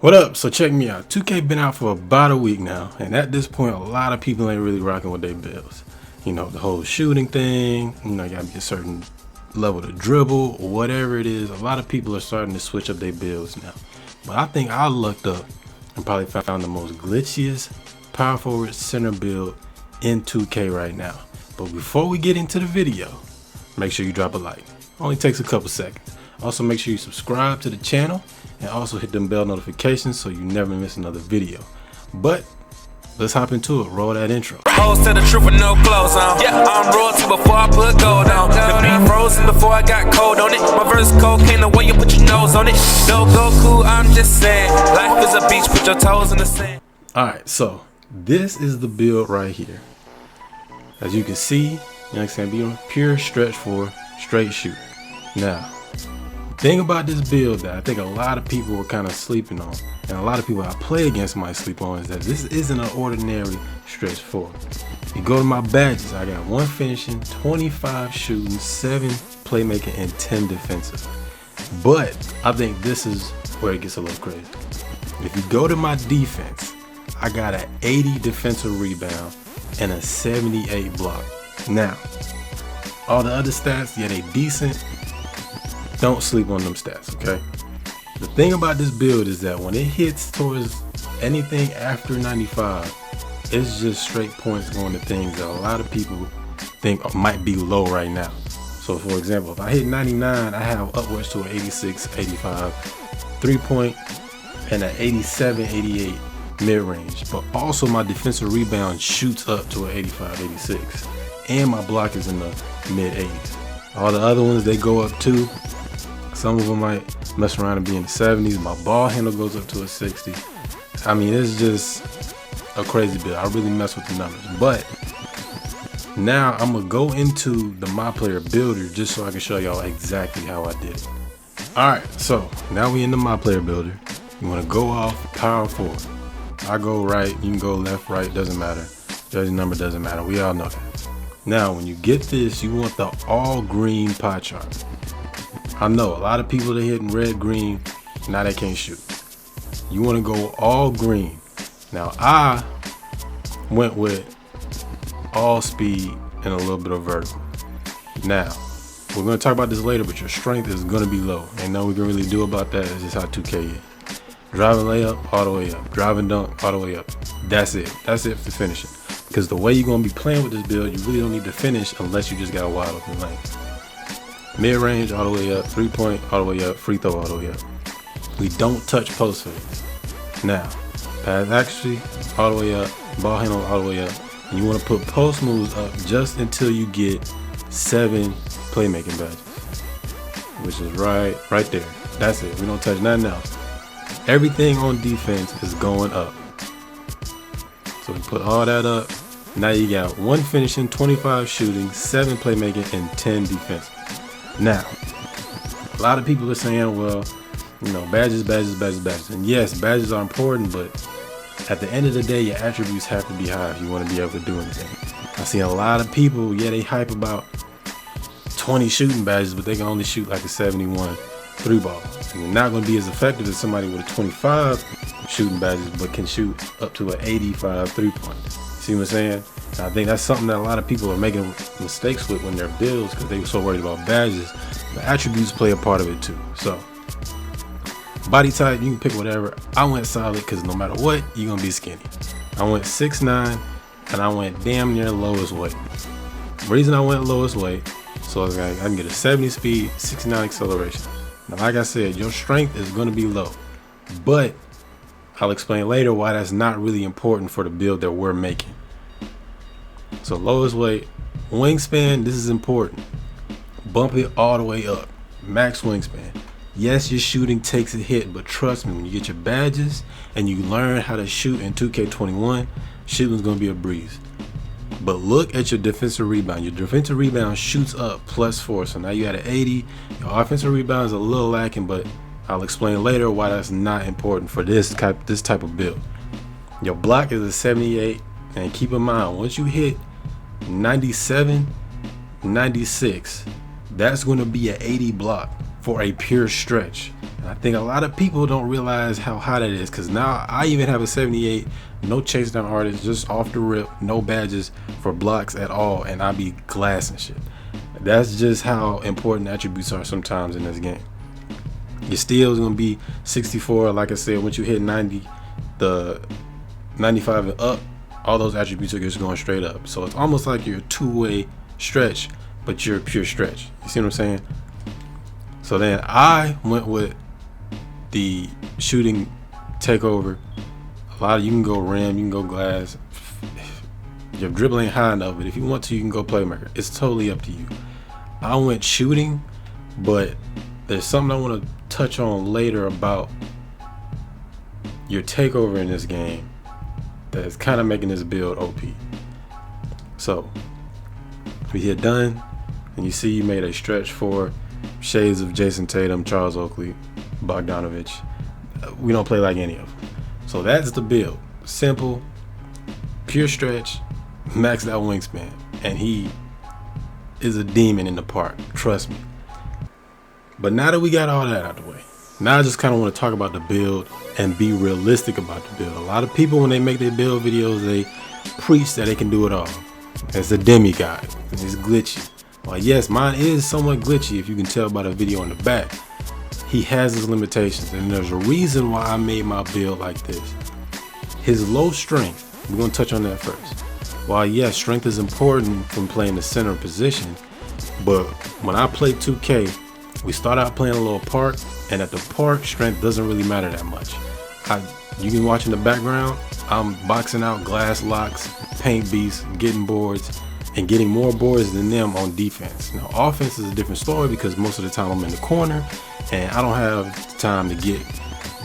What up? So check me out. 2K been out for about a week now, and at this point, a lot of people ain't really rocking with their builds. You know, the whole shooting thing. You know, you gotta be a certain level to dribble or whatever it is. A lot of people are starting to switch up their builds now. But I think I lucked up and probably found the most glitchiest power forward center build in 2K right now. But before we get into the video, make sure you drop a like. Only takes a couple seconds. Also, make sure you subscribe to the channel and also hit them bell notifications so you never miss another video. But let's hop into it. Roll that intro. Hoes tell the truth with no clothes on. Yeah, I'm royalty before I put gold on. The beat frozen before I got cold on it. My verse cocaine the way you put your nose on it. Don't go cool, I'm just saying. Life is a beach, put your toes in the sand. Alright, so this is the build right here. As you can see, you know what I'm saying, be on pure stretch for straight shoot. Now, the thing about this build that I think a lot of people were kind of sleeping on, and a lot of people I play against might sleep on, is that this isn't an ordinary stretch 4. You go to my badges, I got 1 finishing, 25 shooting, 7 playmaking, and 10 defensive. But I think this is where it gets a little crazy. If you go to my defense, I got an 80 defensive rebound and a 78 block. Now, all the other stats, yeah, they decent. Don't sleep on them stats, okay? The thing about this build is that when it hits towards anything after 95, it's just straight points going to things that a lot of people think might be low right now. So for example, if I hit 99, I have upwards to an 86, 85 3-point and an 87, 88 mid-range. But also my defensive rebound shoots up to an 85, 86. And my block is in the mid-80s. All the other ones, they go up too. Some of them might mess around and be in the 70s. My ball handle goes up to a 60. I mean, it's just a crazy build. I really mess with the numbers. But now I'm gonna go into the My Player Builder just so I can show y'all exactly how I did it. Alright, so now we in the My Player Builder. You wanna go off power forward. I go right, you can go left, right, doesn't matter. Jersey number doesn't matter. We all know that. Now, when you get this, you want the all green pie chart. I know a lot of people that hitting red, green, now they can't shoot. You want to go all green. Now I went with all speed and a little bit of vertical. Now, we're going to talk about this later, but your strength is going to be low. Ain't nothing we can really do about that. It's just how 2K is. Driving layup, all the way up. Driving dunk, all the way up. That's it. That's it for finishing. Because the way you're going to be playing with this build, you really don't need to finish unless you just got a wide open lane. Mid-range all the way up, 3-point all the way up, free throw all the way up. We don't touch post fades. Now, pass accuracy all the way up, ball handle all the way up. And you want to put post moves up just until you get 7 playmaking badges, which is right there. That's it. We don't touch nothing else. Everything on defense is going up. So we put all that up. Now you got 1 finishing, 25 shooting, 7 playmaking, and 10 defense. Now, a lot of people are saying, well, you know, badges. And yes, badges are important, but at the end of the day, your attributes have to be high if you want to be able to do anything. I see a lot of people, yeah, they hype about 20 shooting badges, but they can only shoot like a 71 3-ball. And they're not going to be as effective as somebody with a 25 shooting badges, but can shoot up to an 85 3-point. See what I'm saying? I think that's something that a lot of people are making mistakes with when they're builds because they were so worried about badges. The attributes play a part of it too. So, body type, you can pick whatever. I went solid because no matter what, you're going to be skinny. I went 6'9", and I went damn near lowest weight. The reason I went lowest weight, so I can get a 70 speed, 69 acceleration. Now, like I said, your strength is going to be low, but I'll explain later why that's not really important for the build that we're making. So lowest weight, wingspan, this is important. Bump it all the way up. Max wingspan. Yes, your shooting takes a hit, but trust me, when you get your badges and you learn how to shoot in 2K21, shooting's gonna be a breeze. But look at your defensive rebound. Your defensive rebound shoots up +4. So now you got an 80. Your offensive rebound is a little lacking, but I'll explain later why that's not important for this type of build. Your block is a 78, and keep in mind, once you hit 97, 96, that's going to be an 80 block for a pure stretch. And I think a lot of people don't realize how hot it is, because now I even have a 78, no chase down artist, just off the rip, no badges for blocks at all, and I be glassing shit. That's just how important attributes are sometimes in this game. Your steal is gonna be 64. Like I said, once you hit 90, the 95 and up, all those attributes are just going straight up. So it's almost like you're a two-way stretch, but you're a pure stretch. You see what I'm saying? So then I went with the shooting takeover. A lot of you can go rim, you can go glass. Your dribble ain't high enough, but if you want to, you can go playmaker. It's totally up to you. I went shooting, but there's something I want to touch on later about your takeover in this game that's kind of making this build OP. So we hit done, and you see you made a stretch for shades of Jason Tatum, Charles Oakley, Bogdanovich. We don't play like any of them. So that's the build. Simple, pure stretch, maxed out wingspan, and he is a demon in the park, trust me. But now that we got all that out of the way, now I just kind of want to talk about the build and be realistic about the build. A lot of people, when they make their build videos, they preach that they can do it all. It's a Demi-god, it's glitchy. Well, yes, mine is somewhat glitchy, if you can tell by the video on the back. He has his limitations, and there's a reason why I made my build like this. His low strength, we're going to touch on that first. While yes, strength is important from playing the center position, but when I play 2K, we start out playing a little park, and at the park, strength doesn't really matter that much. You can watch in the background, I'm boxing out glass locks, paint beasts, getting boards, and getting more boards than them on defense. Now, offense is a different story because most of the time I'm in the corner, and I don't have time to get,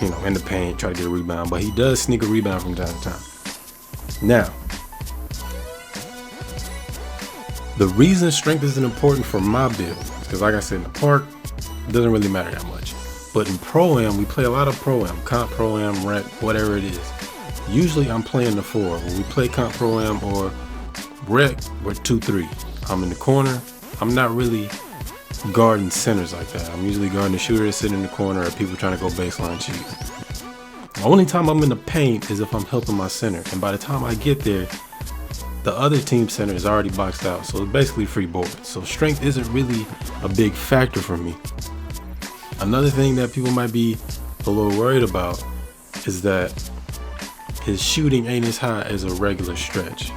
in the paint, try to get a rebound, but he does sneak a rebound from time to time. Now, the reason strength isn't important for my build is because, like I said, in the park, it doesn't really matter that much. But in Pro-Am, we play a lot of Pro-Am, Comp Pro-Am, Rec, whatever it is. Usually I'm playing the 4. When we play Comp Pro-Am or Rec, we're 2-3. I'm in the corner. I'm not really guarding centers like that. I'm usually guarding the shooter that's sitting in the corner or people trying to go baseline shoot. The only time I'm in the paint is if I'm helping my center. And by the time I get there, the other team center is already boxed out. So it's basically free board. So strength isn't really a big factor for me. Another thing that people might be a little worried about is that his shooting ain't as high as a regular stretch.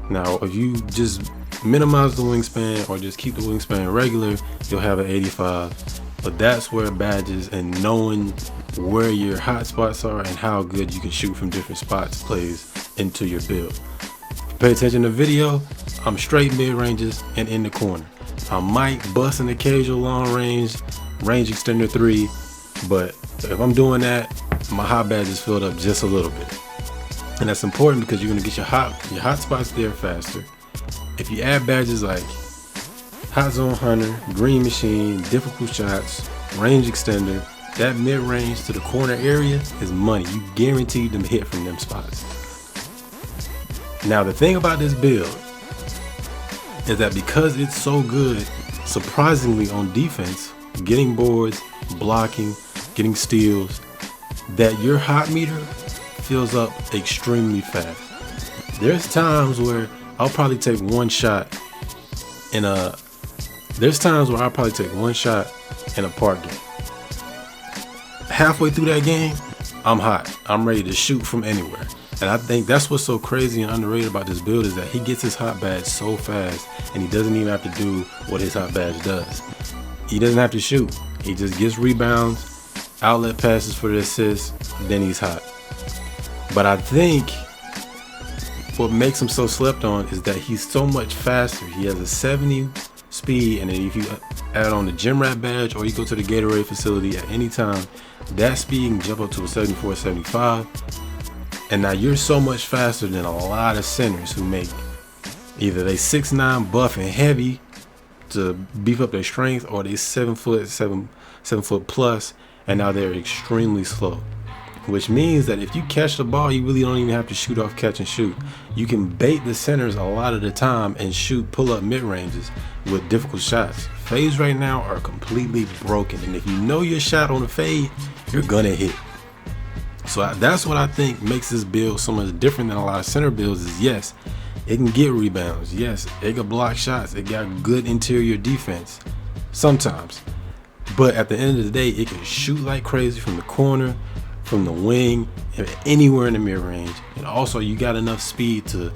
Now, if you just minimize the wingspan or just keep the wingspan regular, you'll have an 85. But that's where badges and knowing where your hot spots are and how good you can shoot from different spots plays into your build. Pay attention to the video, I'm straight mid-ranges and in the corner. I might bust an occasional long range extender 3, but if I'm doing that, my hot badge is filled up just a little bit. And that's important because you're gonna get your hot spots there faster. If you add badges like Hot Zone Hunter, Green Machine, Difficult Shots, Range Extender, that mid-range to the corner area is money. You guaranteed them hit from them spots. Now the thing about this build is that because it's so good, surprisingly on defense, getting boards, blocking, getting steals, that your hot meter fills up extremely fast. There's times where I'll probably take one shot in a park game. Halfway through that game, I'm hot. I'm ready to shoot from anywhere. And I think that's what's so crazy and underrated about this build is that he gets his hot badge so fast and he doesn't even have to do what his hot badge does. He doesn't have to shoot. He just gets rebounds, outlet passes for the assist, then he's hot. But I think what makes him so slept on is that he's so much faster. He has a 70 speed, and then if you add on the gym rat badge or you go to the Gatorade facility at any time, that speed can jump up to a 74, 75. And now you're so much faster than a lot of centers who make either they 6'9" buff and heavy to beef up their strength, or they 7 foot plus, and now they're extremely slow. Which means that if you catch the ball, you really don't even have to shoot off catch and shoot. You can bait the centers a lot of the time and shoot pull up mid ranges with difficult shots fades right now are completely broken, and if you know your shot on the fade, you're gonna hit. So that's what I think makes this build so much different than a lot of center builds. Is yes, it can get rebounds, yes, it can block shots, it got good interior defense sometimes, but at the end of the day, it can shoot like crazy from the corner, from the wing, anywhere in the mid-range. And also you got enough speed to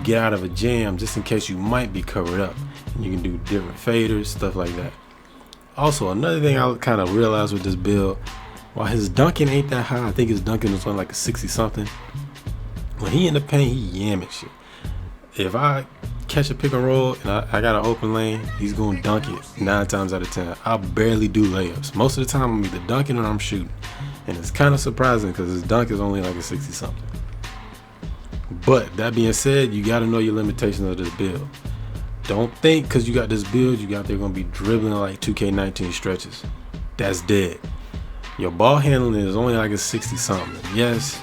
get out of a jam just in case you might be covered up, and you can do different faders, stuff like that. Also, another thing I kind of realized with this build, while his dunking ain't that high, I think his dunking is on like a 60 something, when he in the paint, he yamming shit. If I catch a pick and roll and I got an open lane, he's gonna dunk it 9 times out of 10. I barely do layups. Most of the time I'm either dunking or I'm shooting, and it's kind of surprising because his dunk is only like a 60 something. But that being said, you got to know your limitations of this build. Don't think because you got this build you got there gonna be dribbling like 2K19 stretches. That's dead. Your ball handling is only like a 60 something. Yes,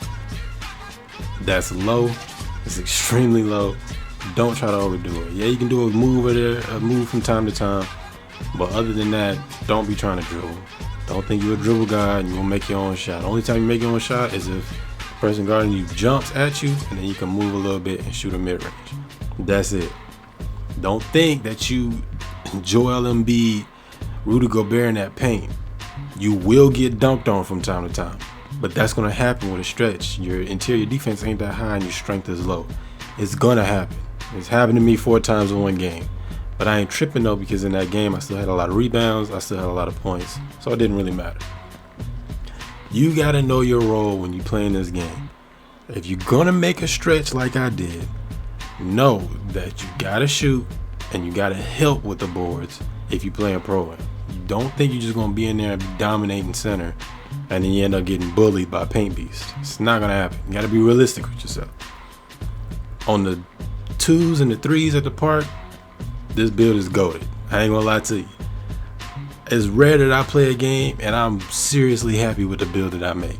that's low. It's extremely low. Don't try to overdo it. Yeah, you can do a move or there, a move from time to time, but other than that, don't be trying to dribble. Don't think you're a dribble guy and you're gonna make your own shot. The only time you make your own shot is if the person guarding you jumps at you, and then you can move a little bit and shoot a mid-range. That's it. Don't think that you Joel Embiid, Rudy Gobert in that paint. You will get dunked on from time to time, but that's gonna happen with a stretch. Your interior defense ain't that high and your strength is low. It's gonna happen. It's happened to me 4 times in one game, but I ain't tripping though, because in that game I still had a lot of rebounds, I still had a lot of points, so it didn't really matter. You gotta know your role when you play in this game. If you're gonna make a stretch like I did, know that you gotta shoot and you gotta help with the boards if you play in pro-am. You don't think you're just gonna be in there and be dominating center and then you end up getting bullied by paint beasts. It's not gonna happen. You gotta be realistic with yourself. On the 2s and the 3s at the park, this build is goated. I ain't gonna lie to you. It's rare that I play a game and I'm seriously happy with the build that I make.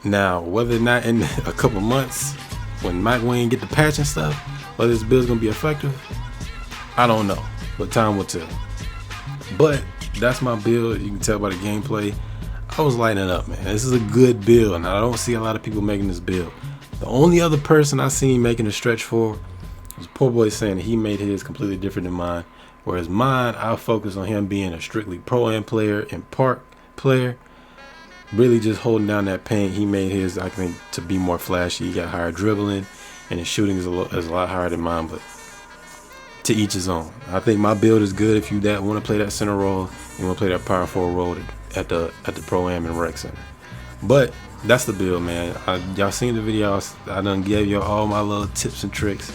Now, whether or not in a couple months when Mike Wayne get the patch and stuff, whether this build's gonna be effective, I don't know, but time will tell. But that's my build. You can tell by the gameplay, I was lighting up, man. This is a good build, and I don't see a lot of people making this build. The only other person I seen making a stretch for was poor boy saying that he made his completely different than mine. Whereas mine, I focus on him being a strictly pro-am player and park player, really just holding down that paint. He made his, I think, to be more flashy. He got higher dribbling, and his shooting is a lot higher than mine, but to each his own. I think my build is good if you want to play that center role, you want to play that power forward role at the pro-am and rec center. But that's the build, man. Y'all seen the videos. I done gave y'all all my little tips and tricks.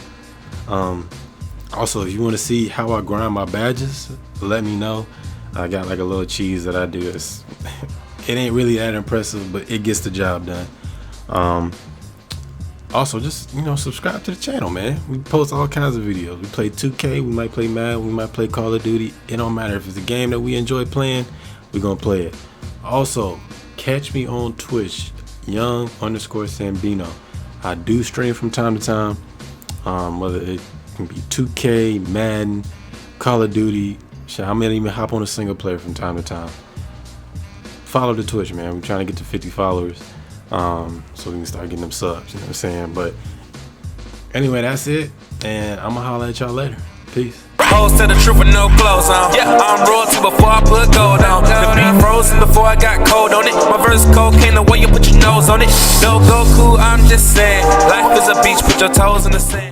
Also, if you want to see how I grind my badges, let me know. I got like a little cheese that I do. It ain't really that impressive, but it gets the job done. Also, just, subscribe to the channel, man. We post all kinds of videos. We play 2K, we might play Madden, we might play Call of Duty. It don't matter. If it's a game that we enjoy playing, we're gonna play it. Also, catch me on Twitch, young_Sambino. I do stream from time to time, whether it can be 2K, Madden, Call of Duty. Shit, I may even hop on a single player from time to time. Follow the Twitch, man. We're trying to get to 50 followers, so we can start getting them subs, you know what I'm saying? But anyway, that's it, and I'm gonna holler at y'all later. Peace. Hoes tell the truth with no clothes on. Yeah, I'm royalty before I put gold on. The beat frozen before I got cold on it. My verse cocaine, the way you put your nose on it. No Goku, I'm just saying. Life is a beach, put your toes in the sand.